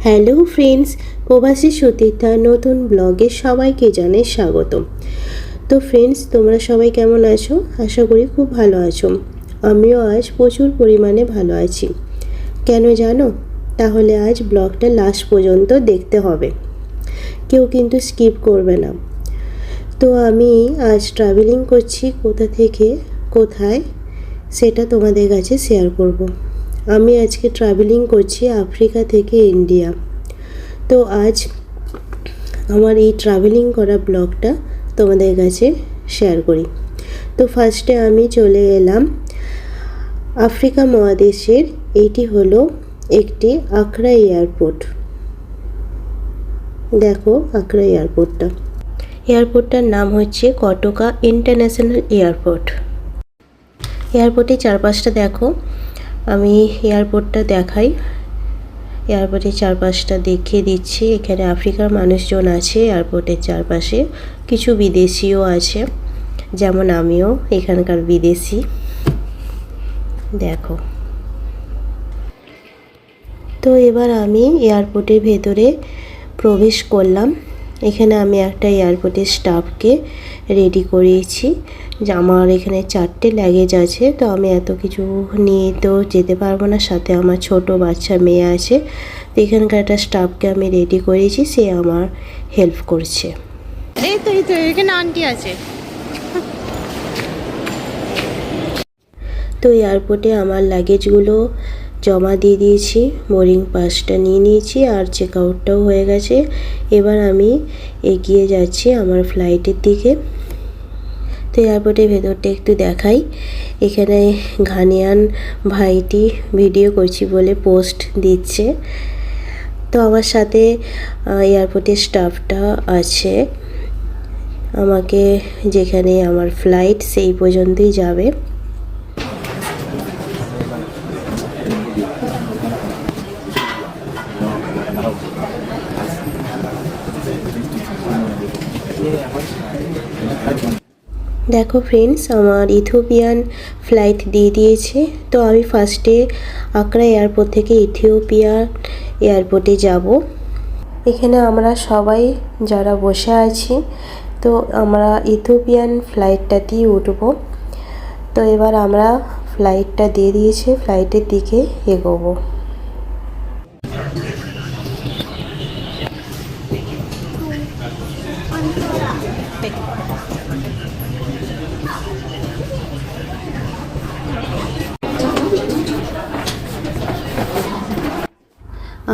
Hello friends, প্রবাসী সতীর্থা নতুন ব্লগে সবাইকে জানাই স্বাগতম। তো ফ্রেন্ডস, তোমরা সবাই কেমন আছো? আশা করি খুব ভালো আছো। আমিও আজ প্রচুর পরিমাণে ভালো আছি। কেন জানো? তাহলে আজ ব্লগটা লাস্ট পর্যন্ত দেখতে হবে, কেউ কিন্তু স্কিপ করবে না। তো আমি আজ ট্রাভেলিং করছি, কোথা থেকে কোথায় সেটা তোমাদের কাছে শেয়ার করব। আমি আজকে ট্রাভেলিং করছি আফ্রিকা থেকে ইন্ডিয়া। তো আজ আমার এই ট্রাভেলিং করা ব্লগটা তোমাদের কাছে শেয়ার করি। তো ফার্স্টে আমি চলে এলাম আফ্রিকা মহাদেশের, এইটি হলো একটি আক্রা এয়ারপোর্ট। দেখো আক্রা এয়ারপোর্টটার নাম হচ্ছে কটোকা ইন্টারন্যাশনাল এয়ারপোর্ট। এয়ারপোর্টের চারপাশটা দেখো, আমি এয়ারপোর্টটা দেখাই। এয়ারপোর্টের চারপাশটা দেখিয়ে দিচ্ছি। এখানে আফ্রিকার মানুষজন আছে এয়ারপোর্টের চারপাশে, কিছু বিদেশিও আছে, যেমন আমিও এখানকার বিদেশি। দেখো, তো এবার আমি এয়ারপোর্টের ভেতরে প্রবেশ করলাম। এখানে আমি একটা এয়ারপোর্টের স্টাফকে রেডি করিয়েছি যে আমার এখানে 4টে লাগেজ আছে, তো আমি এত কিছু নিয়ে তো যেতে পারবো না, সাথে আমার ছোট বাচ্চা মেয়ে আছে। তো এখানকার একটা স্টাফকে আমি রেডি করিয়েছি, সে আমার হেল্প করছে। এই তো এখানে আন্টি আছে। তো এয়ারপোর্টে আমার লাগেজগুলো জমা দিয়ে দিয়েছি, বোর্ডিং পাসটা নিয়ে নিয়েছি, আর চেক আউটটাও হয়ে গেছে। এবার আমি এগিয়ে যাচ্ছি আমার ফ্লাইটের দিকে। তো এয়ারপোর্টের ভেতরটা একটু দেখাই। এখানে ঘানিয়ান ভাইটি ভিডিও করছি বলে পোস্ট দিচ্ছে। তো আমার সাথে এয়ারপোর্টের স্টাফটা আছে, আমাকে যেখানে আমার ফ্লাইট সেই পর্যন্তই যাবে। দেখো ফ্রেন্ডস, আমার ইথিওপিয়ান ফ্লাইট দিয়ে দিয়েছে। তো আমি ফার্স্টে আক্রা এয়ারপোর্ট থেকে ইথিওপিয়া এয়ারপোর্টে যাব। এখানে আমরা সবাই যারা বসে আছি, তো আমরা ইথিওপিয়ান ফ্লাইটটাতেই উঠব। তো এবার আমরা ফ্লাইটটা দিয়ে দিয়েছে, ফ্লাইটের দিকে এগোবো।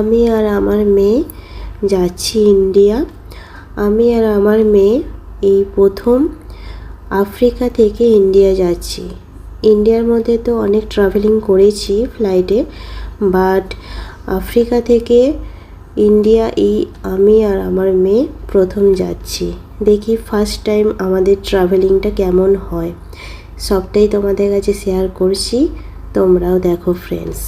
আমি আর আমার মেয়ে যাচ্ছি ইন্ডিয়া। আমি আর আমার মেয়ে এই প্রথম আফ্রিকা থেকে ইন্ডিয়া যাচ্ছি। ইন্ডিয়ার মধ্যে তো অনেক ট্রাভেলিং করেছি ফ্লাইটে, বাট আফ্রিকা থেকে ইন্ডিয়া এই আমি আর আমার মেয়ে প্রথম যাচ্ছি। দেখি ফার্স্ট টাইম আমাদের ট্রাভেলিংটা কেমন হয়, সবটাই তোমাদের কাছে শেয়ার করছি, তোমরাও দেখো friends.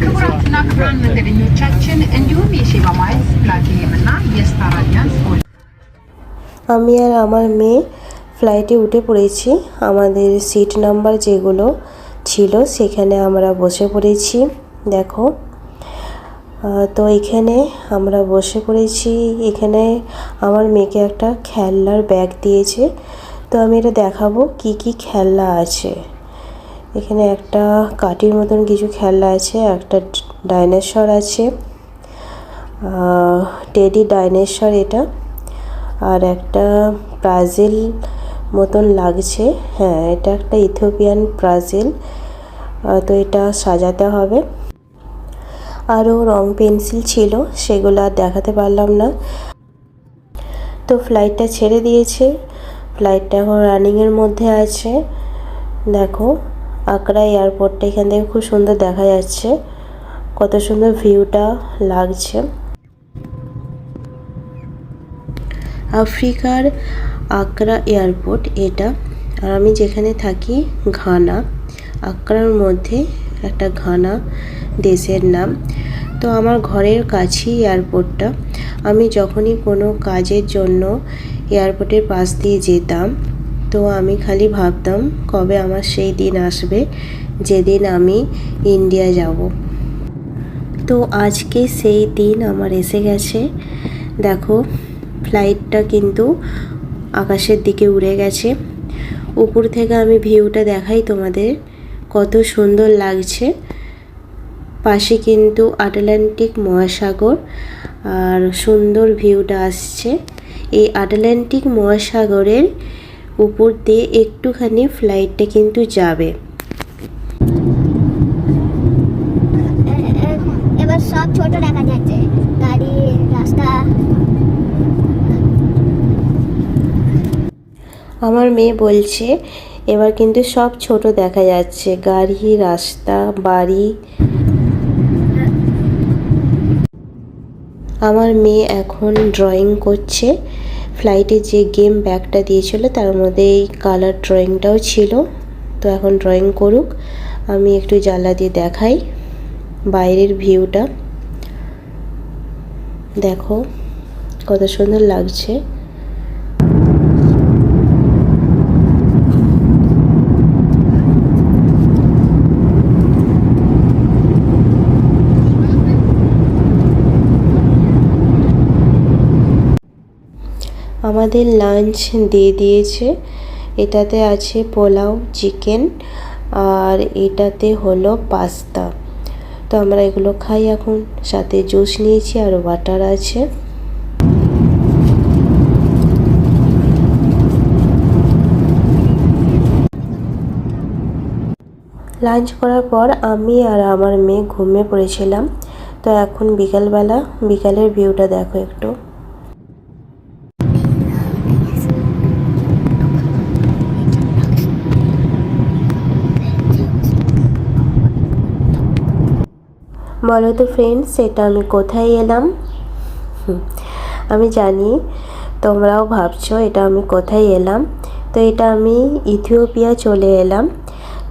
Kıvrak akranları Nurçatçın Endümi Şivamais Platinum'na Yestaradyan আমি আর আমার মেয়ে ফ্লাইটে উঠে পড়েছি। আমাদের সিট নাম্বার যেগুলো ছিল সেখানে আমরা বসে পড়েছি। দেখো, তো এখানে আমরা বসে পড়েছি। এখানে আমার মেয়েকে একটা খেলনার ব্যাগ দিয়েছে, তো আমি এটা দেখাবো কি কি খেলনা আছে। এখানে একটা কাঠির মতন কিছু খেলনা আছে, একটা ডাইনোসর আছে, টেডি ডাইনোসর এটা, আর একটা ব্রাজিল মতন লাগছে। হ্যাঁ, এটা একটা ইথিওপিয়ান ব্রাজিল। তো এটা সাজাতে হবে। আরও রং পেন্সিল ছিল, সেগুলো আর দেখাতে পারলাম না। তো ফ্লাইটটা ছেড়ে দিয়েছে, ফ্লাইটটা এখন রানিংয়ের মধ্যে আছে। দেখো আক্রা এয়ারপোর্টটা এখান থেকে খুব সুন্দর দেখা যাচ্ছে, কত সুন্দর ভিউটা লাগছে। আফ্রিকার আক্রা এয়ারপোর্ট এটা, আর আমি যেখানে থাকি ঘানা। আক্রার মধ্যে একটা ঘানা দেশের নাম। তো আমার ঘরের কাছেই এয়ারপোর্টটা। আমি যখনই কোনো কাজের জন্য এয়ারপোর্টের পাশ দিয়ে যেতাম, তো আমি খালি ভাবতাম কবে আমার সেই দিন আসবে যেদিন আমি ইন্ডিয়া যাব। তো আজকে সেই দিন আমার এসে গেছে। দেখো ফ্লাইটটা কিন্তু আকাশের দিকে উড়ে গেছে। উপর থেকে আমি ভিউটা দেখাই তোমাদের, কত সুন্দর লাগছে। পাশে কিন্তু আটলান্টিক মহাসাগর আর সুন্দর ভিউটা আসছে। এই আটলান্টিক মহাসাগরের উপর দিয়ে একটুখানি ফ্লাইটটা কিন্তু যাবে। এবার সব ছোট দেখা যাচ্ছে, গাড়ি, রাস্তা। আমার মেয়ে বলছে এবার কিন্তু সব ছোট দেখা যাচ্ছে, গাড়ি, রাস্তা, বাড়ি। আমার মেয়ে এখন ড্রয়িং করছে। ফ্লাইটে যে গেম ব্যাগটা দিয়েছিল তার মধ্যে এই কালার ড্রয়িংটাও ছিল। তো এখন ড্রয়িং করুক, আমি একটু জানলা দিয়ে দেখাই বাইরের ভিউটা। দেখো কত সুন্দর লাগছে। আমাদের লাঞ্চ দিয়ে দিয়েছে। এটাতে আছে পোলাও, চিকেন, আর এটাতে হলো পাস্তা। তো আমরা এগুলো খাই এখন। সাথে জুস নিয়েছি আর ওয়াটার আছে। লাঞ্চ করার পর আমি আর আমার মেয়ে ঘুমিয়ে পড়েছিলাম। তো এখন বিকালবেলা, বিকালের ভিউটা দেখো একটু। বলো তো ফ্রেন্ডস, এটা আমি কোথায় এলাম? আমি জানি তোমরাও ভাবছো এটা আমি কোথায় এলাম। তো এটা আমি ইথিওপিয়া চলে এলাম।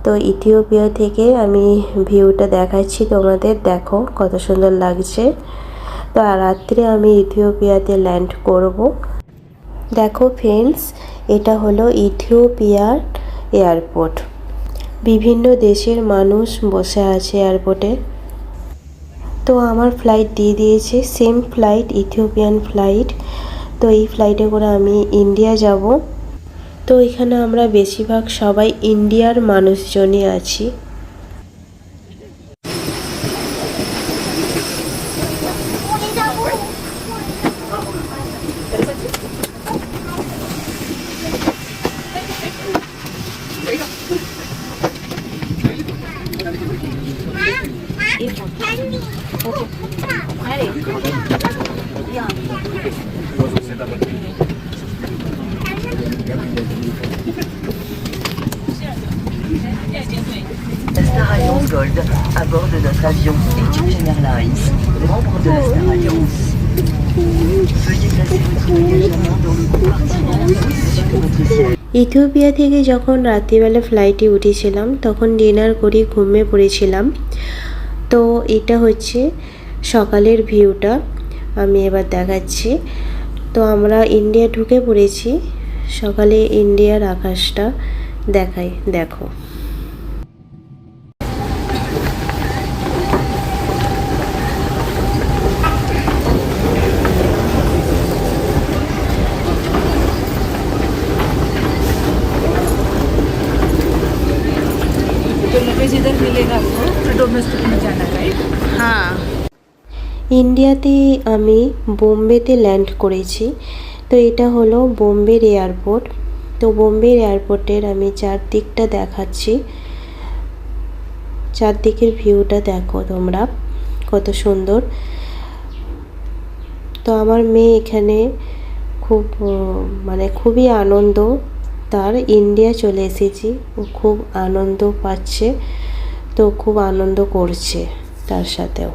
তো ইথিওপিয়া থেকে আমি ভিউটা দেখাচ্ছি তোমাদের, দেখো কত সুন্দর লাগছে। তো রাত্রে আমি ইথিওপিয়াতে ল্যান্ড করব। দেখো ফ্রেন্ডস, এটা হলো ইথিওপিয়ার এয়ারপোর্ট। বিভিন্ন দেশের মানুষ বসে আছে এয়ারপোর্টে। তো আমার ফ্লাইট দিয়ে দিয়েছে, সেম ফ্লাইট, ইথিওপিয়ান ফ্লাইট। তো এই ফ্লাইটে করে আমি ইন্ডিয়া যাব। তো এখানে আমরা বেশিরভাগ সবাই ইন্ডিয়ার মানুষজনই আছি। Star Alliance Gold à bord de notre avion Ethiopian Airlines, membre de la Star Alliance. Veuillez placer votre bagage à main dans le compartiment au-dessus de votre siège. Ethiopia থেকে যখন রাত্রিবেলা ফ্লাইটে উঠেছিলাম তখন ডিনার করে ঘুমিয়ে পড়েছিলাম। তো এটা হচ্ছে সকালের ভিউটা, আমি এবার দেখাচ্ছি। তো আমরা ইন্ডিয়া ঢুকে পড়েছি। সকালে ইন্ডিয়ার আকাশটা দেখাই, দেখো। হ্যাঁ, ইন্ডিয়াতে আমি বোম্বেতে ল্যান্ড করেছি। তো এটা হলো বোম্বের এয়ারপোর্ট। তো বোম্বের এয়ারপোর্টের আমি চারদিকটা দেখাচ্ছি। চারদিকের ভিউটা দেখো তোমরা, কত সুন্দর। তো আমার মেয়ে এখানে খুব খুবই আনন্দ তার, ইন্ডিয়া চলে এসেছি, ও খুব আনন্দ পাচ্ছে। তো খুব আনন্দ করছে তার সাথেও।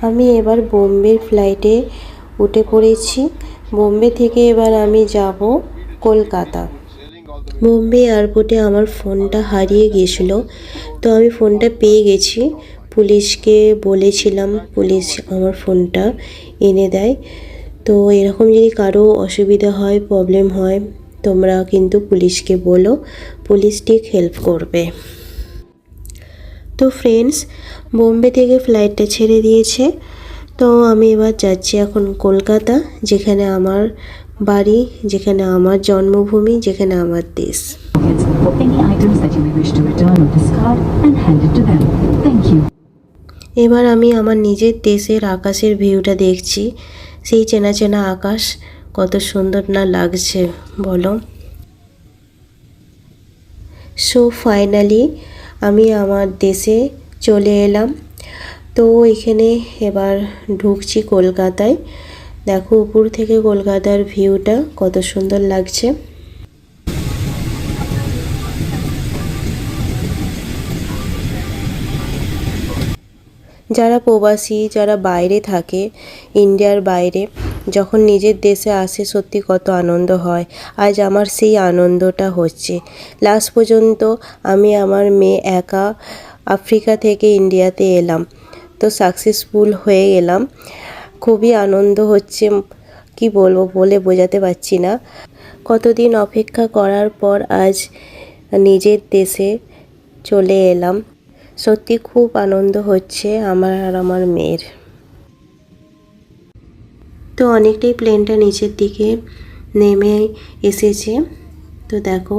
আমি এবার বোম্বের ফ্লাইটে উঠে পড়েছি। বোম্বে থেকে এবার আমি যাব কলকাতা। বোম্বে এয়ারপোর্টে আমার ফোনটা হারিয়ে গিয়েছিলো, তো আমি ফোনটা পেয়ে গেছি। পুলিশকে বলেছিলাম, পুলিশ আমার ফোনটা এনে দেয়। তো এরকম যদি কারো অসুবিধা হয়, প্রবলেম হয়, তোমরা কিন্তু পুলিশকে বলো, পুলিশ ঠিক হেল্প করবে। তো ফ্রেন্ডস, বোম্বে থেকে ফ্লাইটটা ছেড়ে দিয়েছে। তো আমি এবার যাচ্ছি এখন কলকাতা, যেখানে আমার বাড়ি, যেখানে আমার জন্মভূমি, যেখানে আমার দেশ। For any items that you may wish to return or discard and hand it to them. Thank you. এবার আমি আমার নিজের দেশের আকাশের ভিউটা দেখছি। সেই চেনা চেনা আকাশ কত সুন্দর না লাগছে বলো। সো ফাইনালি আমি আমার দেশে চলে এলাম। তো এখানে এবার ঢুকছি কলকাতায়। দেখো উপর থেকে কলকাতার ভিউটা কত সুন্দর লাগছে। যারা প্রবাসী, যারা বাইরে থাকে, ইন্ডিয়ার বাইরে, যখন নিজের দেশে আসে সত্যি কত আনন্দ হয়। আজ আমার সেই আনন্দটা হচ্ছে। লাস্ট পর্যন্ত আমি আমার মেয়ে একা আফ্রিকা থেকে ইন্ডিয়াতে এলাম, তো সাকসেসফুল হয়ে গেলাম। খুবই আনন্দ হচ্ছে, কি বলবো, বলে বোঝাতে পারছি না। কতদিন অপেক্ষা করার পর আজ নিজের দেশে চলে এলাম। সত্যি খুব আনন্দ হচ্ছে আমার আর আমার মেয়ের। তো অনেকটাই প্লেনটা নিচের দিকে নেমে এসেছে। তো দেখো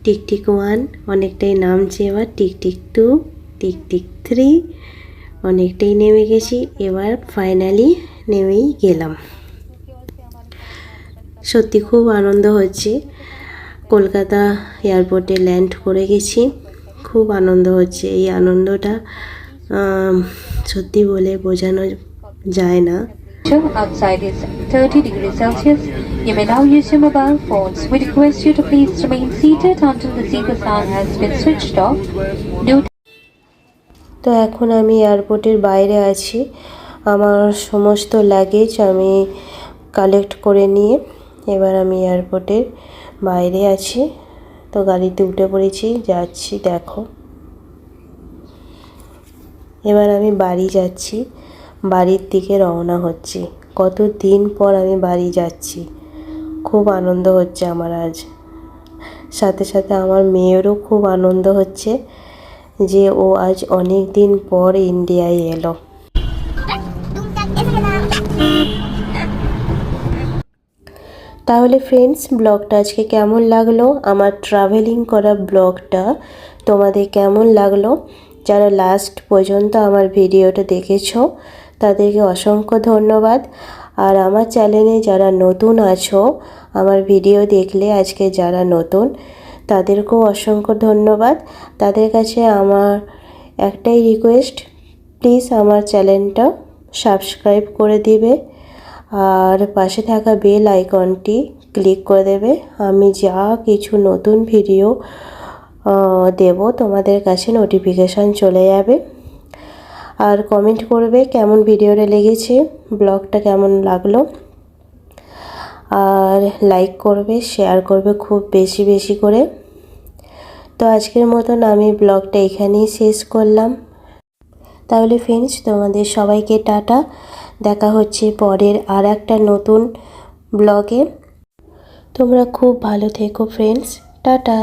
টিকটিক 1 অনেকটাই নামছে, এবার টিকটিক 2, টিকটিক 3 অনেকটাই নেমে গেছি। এবার ফাইনালি নেমেই গেলাম। সত্যি খুব আনন্দ হচ্ছে। কলকাতা এয়ারপোর্টে ল্যান্ড করে গেছি, খুব আনন্দ হচ্ছে। এই আনন্দটা সত্যি বলে বোঝানো যায় না। Outside is 30 degrees Celsius. You may now use your mobile phones. We request you to please remain seated until the seeker sound has been switched off. তো এখন আমি এয়ারপোর্টের বাইরে আছি। আমার সমস্ত লাগেজ আমি কালেক্ট করে নিয়ে এবার আমি এয়ারপোর্টের বাইরে আছি। তো গাড়িতে উঠে পড়েছি, যাচ্ছি। দেখো এবার আমি বাড়ি যাচ্ছি, বাড়ির দিকে রওনা হচ্ছি। কতদিন পর আমি বাড়ি যাচ্ছি, খুব আনন্দ হচ্ছে আমার আজ। সাথে সাথে আমার মেয়েরও খুব আনন্দ হচ্ছে যে ও আজ অনেক দিন পর ইন্ডিয়ায় এলো। তাহলে ফ্রেন্ডস, ব্লগটা আজকে কেমন লাগলো, আমার ট্রাভেলিং করা ব্লগটা তোমাদের কেমন লাগলো? যারা লাস্ট পর্যন্ত আমার ভিডিওটা দেখেছো তাদেরকে অসংখ্য ধন্যবাদ। আর আমার চ্যানেলে যারা নতুন আছো, আমার ভিডিও দেখলে আজকে যারা নতুন, তাদেরকেও অসংখ্য ধন্যবাদ। তাদের কাছে আমার একটাই রিকোয়েস্ট, প্লিজ আমার চ্যানেলটা সাবস্ক্রাইব করে দিবে আর পাশে থাকা বেল আইকনটি ক্লিক করে দেবে। আমি যা কিছু নতুন ভিডিও দেব তোমাদের কাছে নোটিফিকেশান চলে যাবে। আর কমেন্ট করবে কেমন ভিডিওটা লেগেছে, ব্লগটা কেমন লাগলো। আর লাইক করবে, শেয়ার করবে খুব বেশি বেশি করে। তো আজকের মতন আমি ব্লগটা এখানেই শেষ করলাম। তাহলে ফ্রেন্ডস, তোমাদের সবাইকে টাটা। দেখা হচ্ছে পরের আর একটা নতুন ব্লগে। তোমরা খুব ভালো থেকো ফ্রেন্ডস, টাটা।